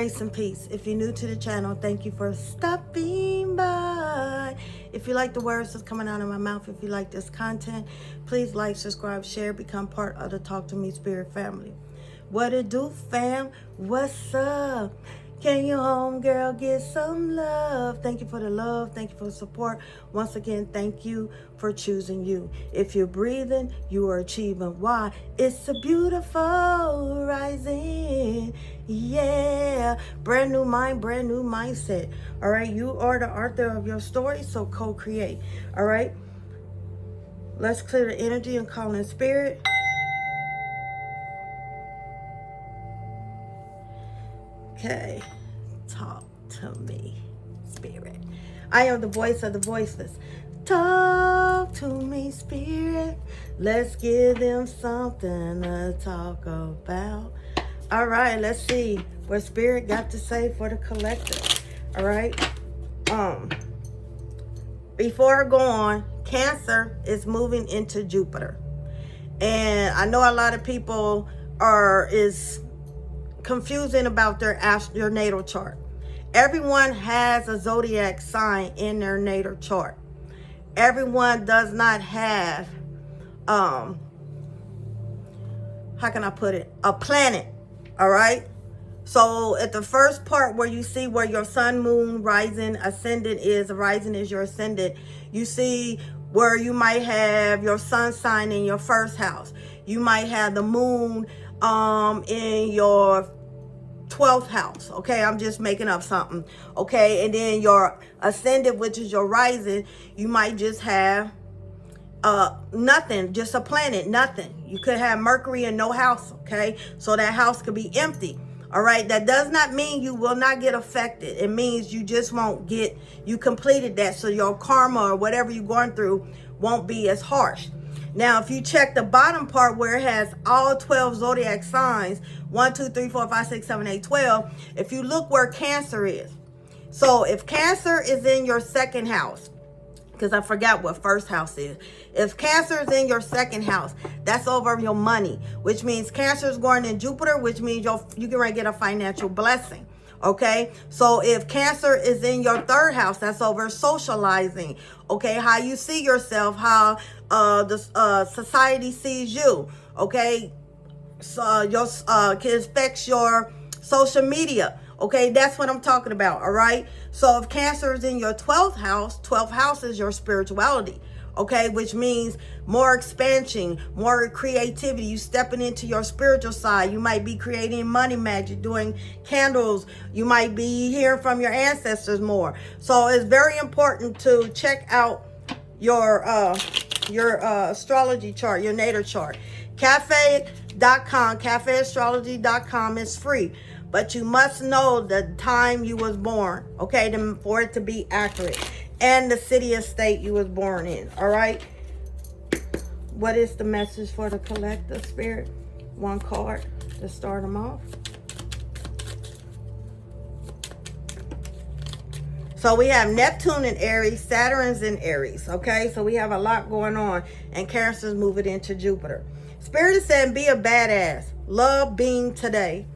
Grace and peace. If you're new to the channel, thank you for stopping by. If you like the words that's coming out of my mouth, if you like this content, please like, subscribe, share, become part of the Talk to Me Spirit family. What it do, fam? What's up? Can your homegirl get some love? Thank you for the love. Thank you for the support. Once again, thank you for choosing you. If you're breathing, you are achieving. Why? It's a beautiful rising. Yeah. Brand new mind, brand new mindset. All right. You are the author of your story, so co-create. All right. Let's clear the energy and call in spirit. Okay, talk to me, spirit. I am the voice of the voiceless. Talk to me, spirit. Let's give them something to talk about. All right, let's see what spirit got to say for the collective. All right. Before I go on, Cancer is moving into Jupiter, and I know a lot of people is confusing about your natal chart. Everyone has a zodiac sign in their natal chart. Everyone does not have how can I put it, a planet. All right, so at the first part where you see where your sun, moon, rising, ascendant is, rising is your ascendant, you see where you might have your sun sign in your first house. You might have the moon in your 12th house. Okay, I'm just making up something. Okay, and then your ascendant, which is your rising, you might just have nothing, just a planet, nothing. You could have Mercury in no house. Okay, so that house could be empty. All right, that does not mean you will not get affected. It means you just won't get, you completed that, so your karma or whatever you're going through won't be as harsh. Now, if you check the bottom part where it has all 12 zodiac signs, 1, 2, 3, 4, 5, 6, 7, 8, 12, if you look where Cancer is. So if Cancer is in your second house, because I forgot what first house is. If Cancer is in your second house, that's over your money, which means Cancer is going in Jupiter, which means you can get a financial blessing. Okay, so if Cancer is in your third house, that's over socializing. Okay, how you see yourself, how the society sees you. Okay, so your can affect your social media. Okay, that's what I'm talking about. All right, so if Cancer is in your 12th house, 12th house is your spirituality. Okay, which means more expansion, more creativity. You stepping into your spiritual side. You might be creating money magic, doing candles. You might be hearing from your ancestors more. So it's very important to check out your astrology chart, your natal chart. Cafe.com, cafeastrology.com is free. But you must know the time you was born, okay, for it to be accurate. And the city and state you was born in, all right? What is the message for the collective, spirit? One card to start them off. So we have Neptune in Aries, Saturn's in Aries, okay? So we have a lot going on, and Cancer's moving into Jupiter. Spirit is saying, be a badass. Love being today.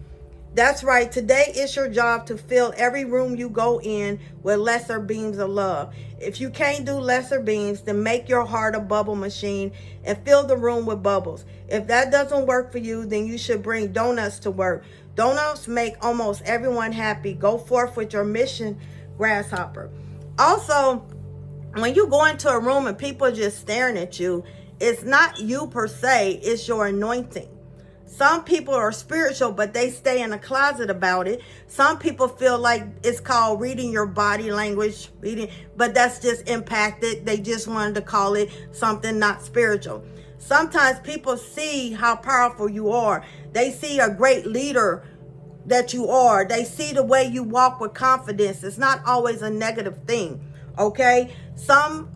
That's right. Today is your job to fill every room you go in with lesser beams of love. If you can't do lesser beams, then make your heart a bubble machine and fill the room with bubbles. If that doesn't work for you, then you should bring donuts to work. Donuts make almost everyone happy. Go forth with your mission, grasshopper. Also, when you go into a room and people are just staring at you, it's not you per se, it's your anointing. Some people are spiritual, but they stay in a closet about it. Some people feel like it's called reading your body language, but that's just impacted. They just wanted to call it something not spiritual. Sometimes people see how powerful you are. They see a great leader that you are. They see the way you walk with confidence. It's not always a negative thing, okay? Some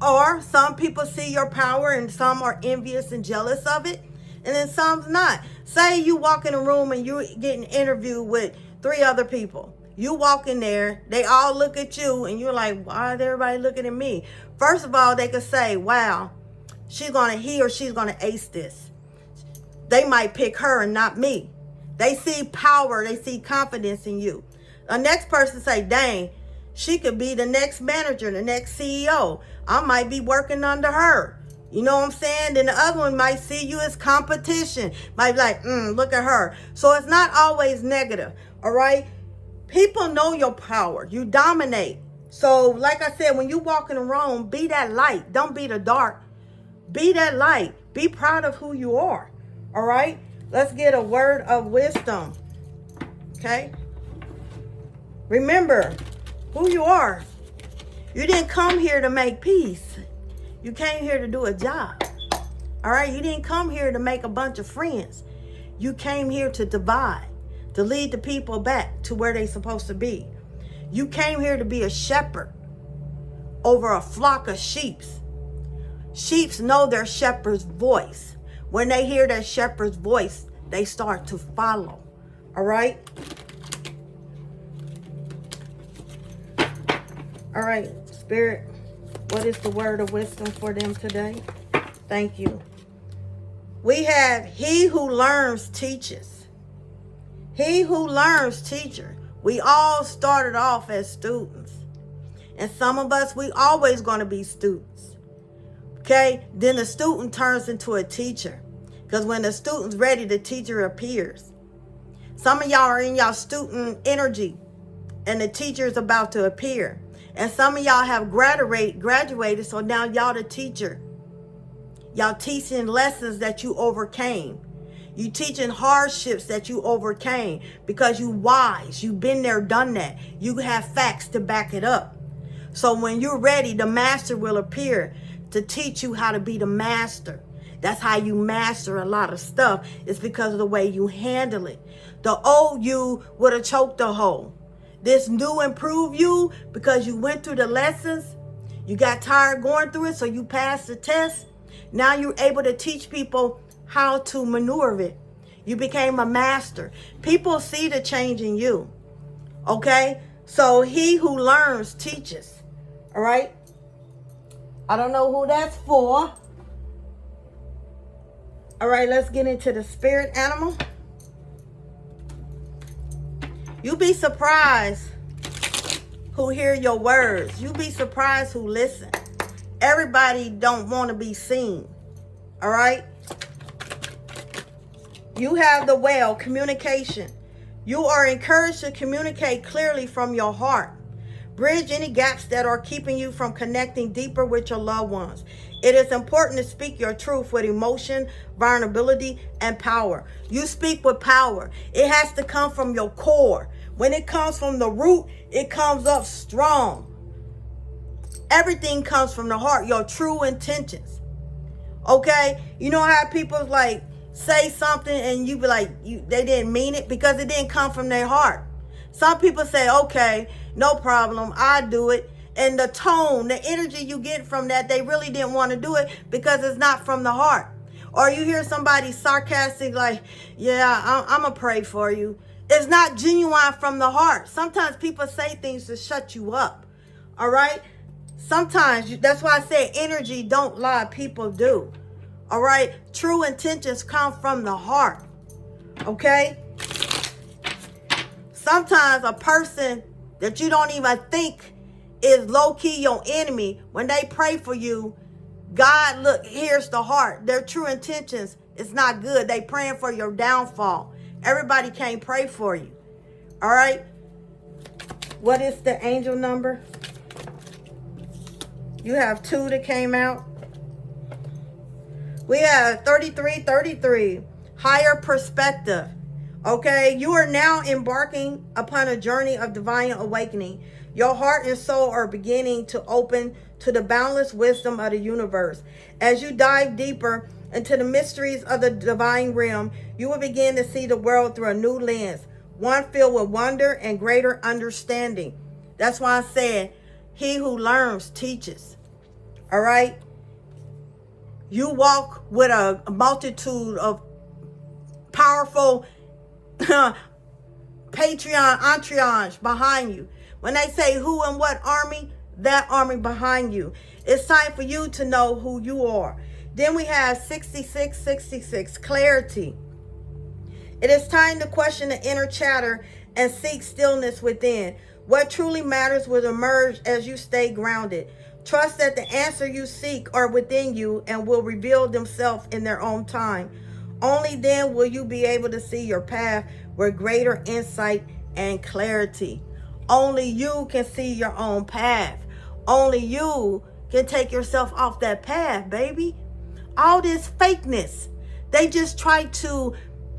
people see your power, and some are envious and jealous of it. And then some's not. Say you walk in a room and you're getting interviewed with 3 other people. You walk in there, they all look at you, and you're like, why is everybody looking at me? First of all, they could say, wow, he or she's gonna ace this. They might pick her and not me. They see power, they see confidence in you. The next person say, dang, she could be the next manager, the next CEO. I might be working under her. You know what I'm saying? Then the other one might see you as competition. Might be like, look at her. So it's not always negative, all right? People know your power. You dominate. So like I said, when you walk in the room, be that light. Don't be the dark. Be that light. Be proud of who you are, all right? Let's get a word of wisdom, okay? Remember who you are. You didn't come here to make peace. You came here to do a job. All right? You didn't come here to make a bunch of friends. You came here to divide, to lead the people back to where they're supposed to be. You came here to be a shepherd over a flock of sheep. Sheep know their shepherd's voice. When they hear their shepherd's voice, they start to follow. All right? All right, Spirit, what is the word of wisdom for them today? Thank you. We have he who learns teaches. He who learns teacher. We all started off as students. And some of us, we always going to be students. Okay? Then the student turns into a teacher. Because when the student's ready, the teacher appears. Some of y'all are in y'all student energy. And the teacher is about to appear. And some of y'all have graduated, so now y'all the teacher. Y'all teaching lessons that you overcame. You teaching hardships that you overcame because you wise. You've been there, done that. You have facts to back it up. So when you're ready, the master will appear to teach you how to be the master. That's how you master a lot of stuff. It's because of the way you handle it. The old you would have choked the whole. This new improved you because you went through the lessons. You got tired going through it, so you passed the test. Now you're able to teach people how to maneuver it. You became a master. People see the change in you. Okay? So he who learns teaches. All right? I don't know who that's for. All right, let's get into the spirit animal. You be surprised who hear your words. You be surprised who listen. Everybody don't want to be seen. All right? You have the well, communication. You are encouraged to communicate clearly from your heart. Bridge any gaps that are keeping you from connecting deeper with your loved ones. It is important to speak your truth with emotion, vulnerability, and power. You speak with power. It has to come from your core. When it comes from the root, it comes up strong. Everything comes from the heart, your true intentions. Okay? You know how people like say something and you be like, they didn't mean it because it didn't come from their heart. Some people say, okay, no problem, I do it. And the tone, the energy you get from that, they really didn't want to do it because it's not from the heart. Or you hear somebody sarcastic like, yeah, I'm going to pray for you. It's not genuine from the heart. Sometimes people say things to shut you up. All right? Sometimes, that's why I say energy don't lie, people do. All right? True intentions come from the heart. Okay? Sometimes a person that you don't even think is low-key your enemy, when they pray for you, God hears the heart. Their true intentions is not good. They praying for your downfall. Everybody can't pray for you. All right? What is the angel number? You have 2 that came out. We have 3333. Higher perspective. Okay? You are now embarking upon a journey of divine awakening. Your heart and soul are beginning to open to the boundless wisdom of the universe. As you dive deeper into the mysteries of the divine realm, you will begin to see the world through a new lens, one filled with wonder and greater understanding. That's why I said, he who learns teaches. All right? You walk with a multitude of powerful entourage behind you. When they say who and what army, that army behind you. It's time for you to know who you are. Then we have 6666, clarity. It is time to question the inner chatter and seek stillness within. What truly matters will emerge as you stay grounded. Trust that the answer you seek are within you and will reveal themselves in their own time. Only then will you be able to see your path with greater insight and clarity. Only you can see your own path. Only you can take yourself off that path, baby. All this fakeness, they just try to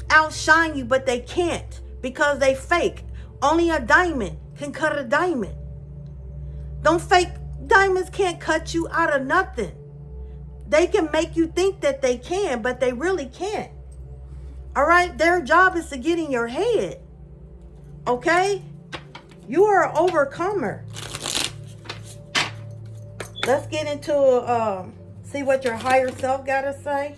outshine you, but they can't because they fake. Only a diamond can cut a diamond. Them fake diamonds can't cut you out of nothing. They can make you think that they can, but they really can't. All right? Their job is to get in your head. Okay? You are an overcomer. Let's get into see what your higher self got to say.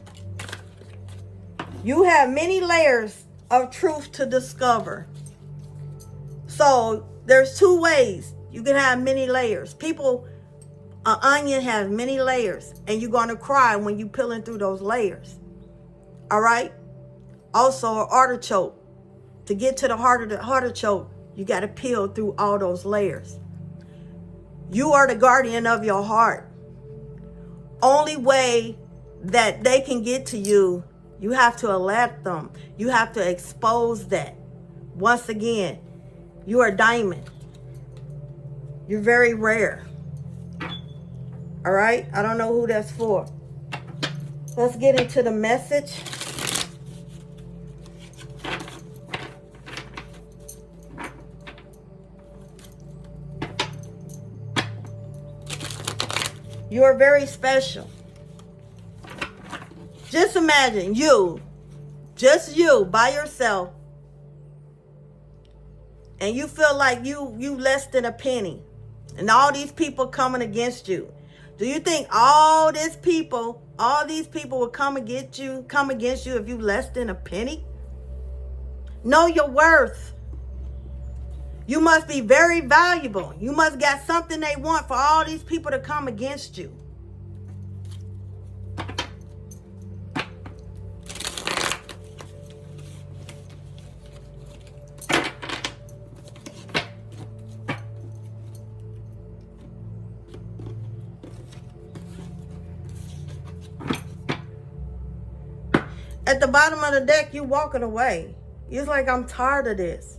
You have many layers of truth to discover. So there's two ways you can have many layers. People, an onion has many layers, and you're going to cry when you're peeling through those layers. All right? Also, an artichoke. To get to the heart of the artichoke, you got to peel through all those layers. You are the guardian of your heart. Only way that they can get to you, you have to alert them. You have to expose that. Once again, you are a diamond. You're very rare. All right? I don't know who that's for. Let's get into the message. You are very special. Just imagine you, just you by yourself, and you feel like you less than a penny, and all these people coming against you. Do you think all these people will come against you if you less than a penny? Know your worth. You must be very valuable. You must got something they want for all these people to come against you. At the bottom of the deck, you walking away. It's like, I'm tired of this.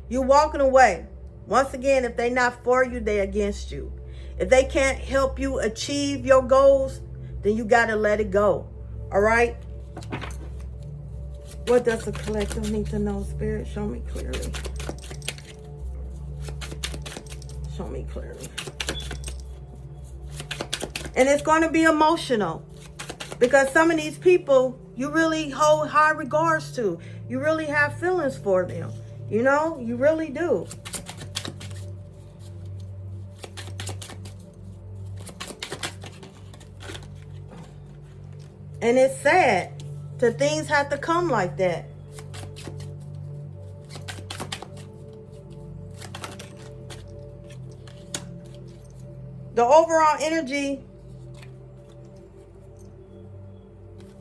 You walking away. Once again, if they're not for you, they're against you. If they can't help you achieve your goals, then you got to let it go. All right? What does the collective need to know? Spirit, show me clearly. Show me clearly. And it's going to be emotional. Because some of these people, you really hold high regards to. You really have feelings for them. You know, you really do. And it's sad that things have to come like that. The overall energy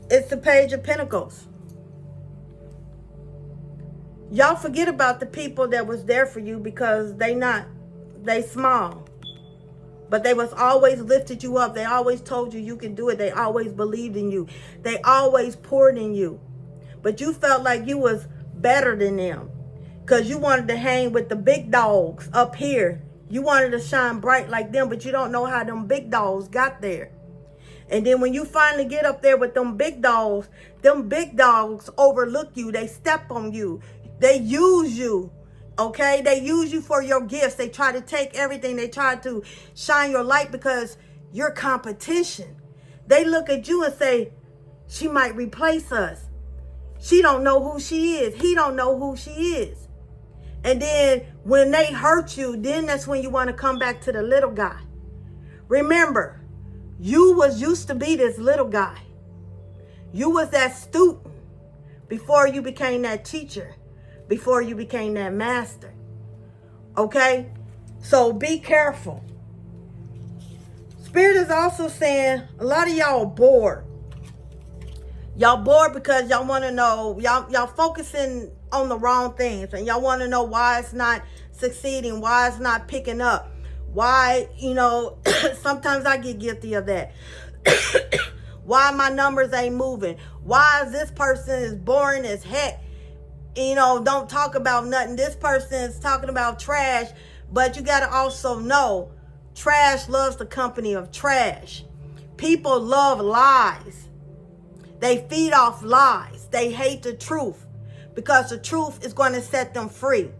is the Page of Pentacles. Y'all forget about the people that was there for you because they small. But they was always lifted you up. They always told you you can do it. They always believed in you. They always poured in you. But you felt like you was better than them because you wanted to hang with the big dogs up here. You wanted to shine bright like them, but you don't know how them big dogs got there. And then when you finally get up there with them big dogs overlook you. They step on you. They use you, okay? They use you for your gifts. They try to take everything. They try to shine your light because you're competition. They look at you and say, she might replace us. She don't know who she is. He don't know who she is. And then when they hurt you, then that's when you want to come back to the little guy. Remember, you was used to be this little guy. You was that student before you became that teacher. Before you became that master. Okay? So be careful. Spirit is also saying a lot of y'all are bored. Y'all bored because y'all want to know, y'all focusing on the wrong things. And y'all want to know why it's not succeeding, why it's not picking up, why, sometimes I get guilty of that. Why my numbers ain't moving, why is this person is boring as heck, don't talk about nothing. This person is talking about trash. But you got to also know, trash loves the company of trash. People love lies. They feed off lies. They hate the truth because the truth is going to set them free.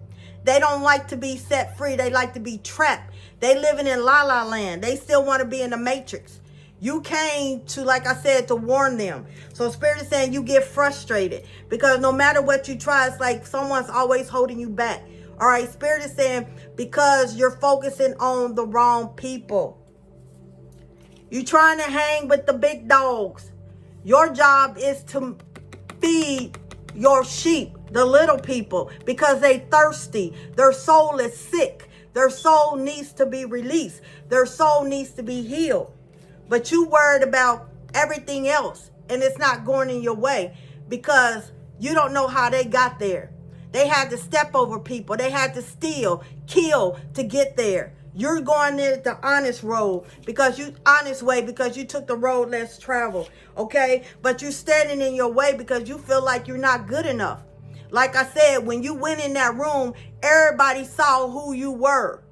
They don't like to be set free. They like to be trapped. They living in la la land. They still want to be in the matrix. You came to, like I said, to warn them. So Spirit is saying you get frustrated because no matter what you try, it's like someone's always holding you back. All right, Spirit is saying because you're focusing on the wrong people. You're trying to hang with the big dogs. Your job is to feed your sheep, the little people, because they thirsty. Their soul is sick. Their soul needs to be released. Their soul needs to be healed. But you worried about everything else, and it's not going in your way because you don't know how they got there. They had to step over people. They had to steal, kill to get there. You're going there the honest road because you took the road less traveled, okay? But you're standing in your way because you feel like you're not good enough. Like I said, when you went in that room, everybody saw who you were.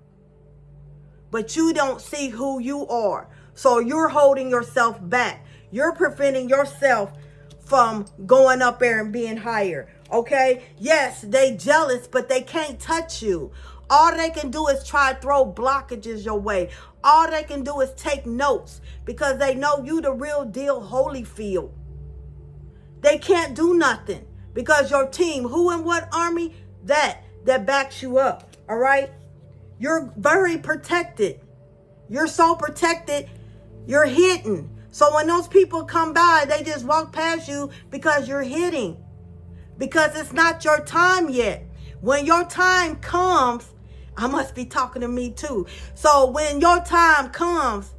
But you don't see who you are. So you're holding yourself back. You're preventing yourself from going up there and being higher. Okay? Yes, they jealous, but they can't touch you. All they can do is try to throw blockages your way. All they can do is take notes because they know you the real deal Holyfield. They can't do nothing because your team, who and what army? That backs you up. All right? You're very protected. You're so protected, you're hidden. So when those people come by, they just walk past you because you're hitting. Because it's not your time yet. When your time comes, I must be talking to me too. So when your time comes,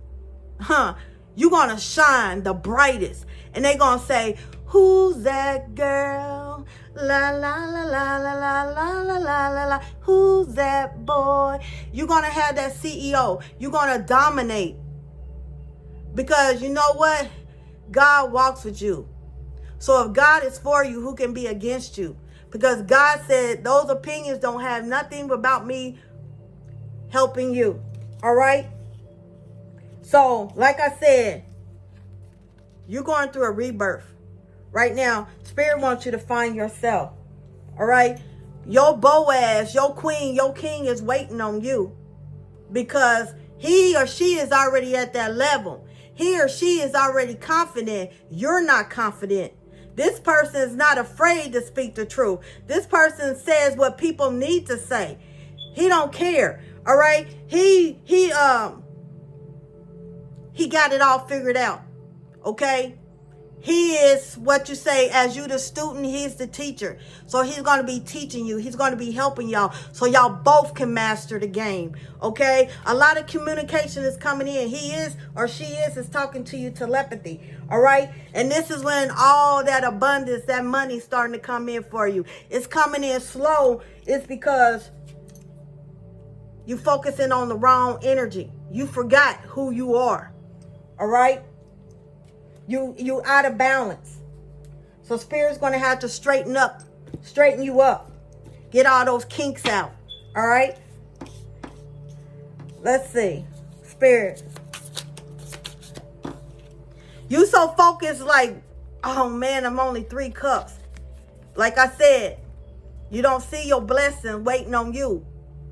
you're going to shine the brightest. And they're going to say, who's that girl? La, la, la, la, la, la, la, la, la, la, la. Who's that boy? You're going to have that CEO. You're going to dominate. Because you know what? God walks with you. So if God is for you, who can be against you? Because God said those opinions don't have nothing about me helping you. All right? So, like I said, you're going through a rebirth. Right now, Spirit wants you to find yourself. All right? Your Boaz, your queen, your king is waiting on you. Because he or she is already at that level. He or she is already confident. You're not confident. This person is not afraid to speak the truth. This person says what people need to say. He don't care. All right? He got it all figured out. Okay? He is what you say, as you the student, he's the teacher. So he's going to be teaching you. He's going to be helping y'all so y'all both can master the game. Okay? A lot of communication is coming in. He is or she is talking to you telepathy. All right? And this is when all that abundance, that money starting to come in for you. It's coming in slow. It's because you focusing on the wrong energy. You forgot who you are. All right? You out of balance. So Spirit's going to have to straighten you up. Get all those kinks out. All right? Let's see. Spirit. You so focused like, oh man, I'm only 3 cups. Like I said, you don't see your blessing waiting on you.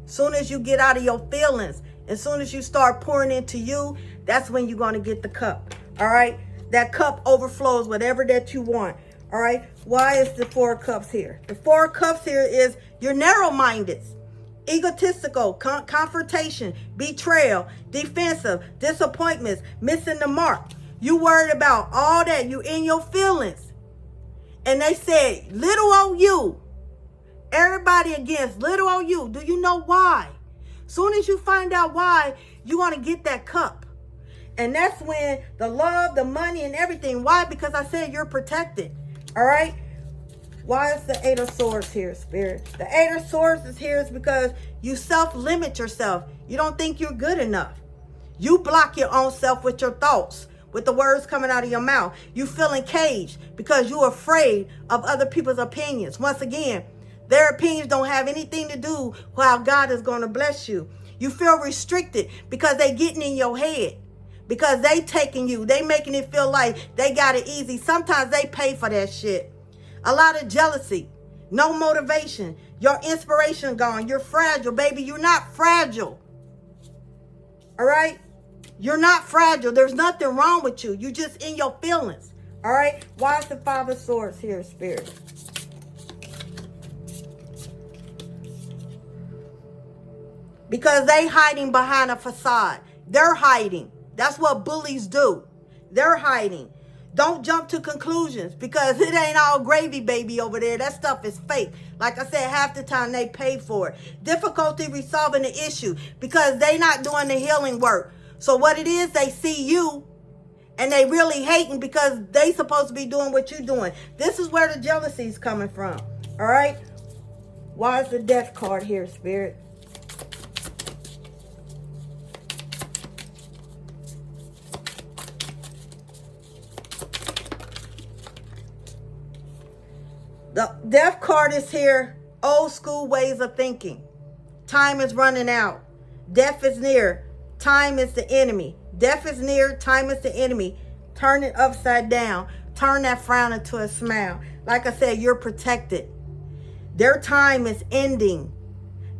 Soon as you get out of your feelings, as soon as you start pouring into you, that's when you're going to get the cup. All right? That cup overflows whatever that you want. All right? Why is the 4 cups here? The 4 cups here is you're narrow-minded, egotistical, confrontation, betrayal, defensive, disappointments, missing the mark. You worried about all that. You in your feelings. And they said, little old you. Everybody against little old you. Do you know why? Soon as you find out why, you're going to get that cup. And that's when the love, the money, and everything. Why? Because I said you're protected. All right? Why is the Eight of Swords here, Spirit? The Eight of Swords is here is because you self-limit yourself. You don't think you're good enough. You block your own self with your thoughts, with the words coming out of your mouth. You feeling caged because you're afraid of other people's opinions. Once again, their opinions don't have anything to do with how God is going to bless you. You feel restricted because they getting in your head. Because they taking you. They making it feel like they got it easy. Sometimes they pay for that shit. A lot of jealousy. No motivation. Your inspiration gone. You're fragile, baby. You're not fragile. All right? You're not fragile. There's nothing wrong with you. You're just in your feelings. All right? Why is the Five of Swords here, Spirit? Because they hiding behind a facade. They're hiding. That's what bullies do. They're hiding. Don't jump to conclusions because it ain't all gravy, baby, over there. That stuff is fake. Like I said, half the time they pay for it. Difficulty resolving the issue because they not doing the healing work. So what it is, they see you and they really hating because they supposed to be doing what you're doing. This is where the jealousy is coming from. All right? Why is the Death card here, Spirit? The Death card is here. Old school ways of thinking. Time is running out. Death is near. Time is the enemy. Death is near. Time is the enemy. Turn it upside down. Turn that frown into a smile. Like I said, you're protected. Their time is ending.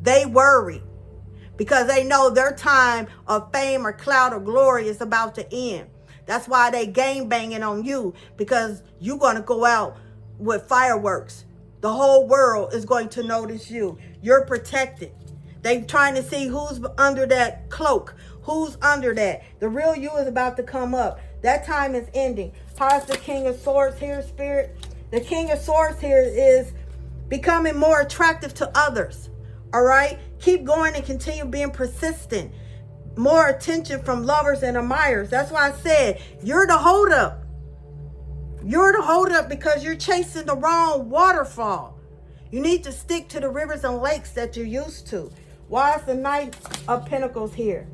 They worry because they know their time of fame or clout or glory is about to end. That's why they game banging on you, because you're going to go out with fireworks. The whole world is going to notice you. You're protected. They're trying to see who's under that cloak. Who's under that. The real you is about to come up. That time is ending. How's the King of Swords here, Spirit? The King of Swords here is becoming more attractive to others. All right? Keep going and continue being persistent. More attention from lovers and admirers. That's why I said you're the holdup. You're the holdup because you're chasing the wrong waterfall. You need to stick to the rivers and lakes that you're used to. Why is the Knight of Pentacles here?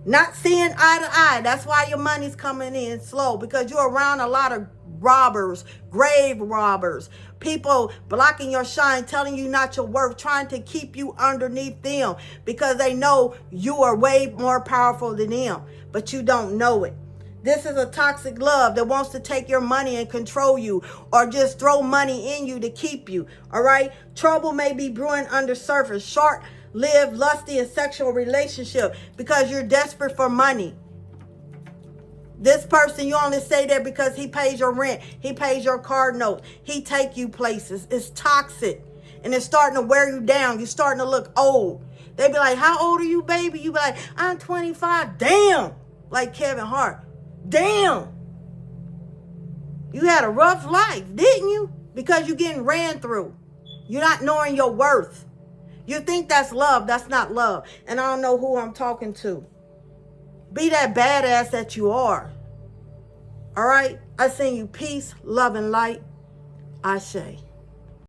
Not seeing eye to eye. That's why your money's coming in slow, because you're around a lot of robbers, grave robbers, people blocking your shine, telling you not your worth, trying to keep you underneath them because they know you are way more powerful than them, but you don't know it. This is a toxic love that wants to take your money and control you, or just throw money in you to keep you. All right? Trouble may be brewing under surface. Short-lived, lusty, and sexual relationship because you're desperate for money. This person, you only stay there because he pays your rent. He pays your car note. He take you places. It's toxic. And it's starting to wear you down. You're starting to look old. They be like, how old are you, baby? You be like, I'm 25. Damn. Like Kevin Hart. Damn. You had a rough life, didn't you? Because you're getting ran through. You're not knowing your worth. You think that's love. That's not love. And I don't know who I'm talking to. Be that badass that you are. All right? I send you peace, love, and light. Ashe.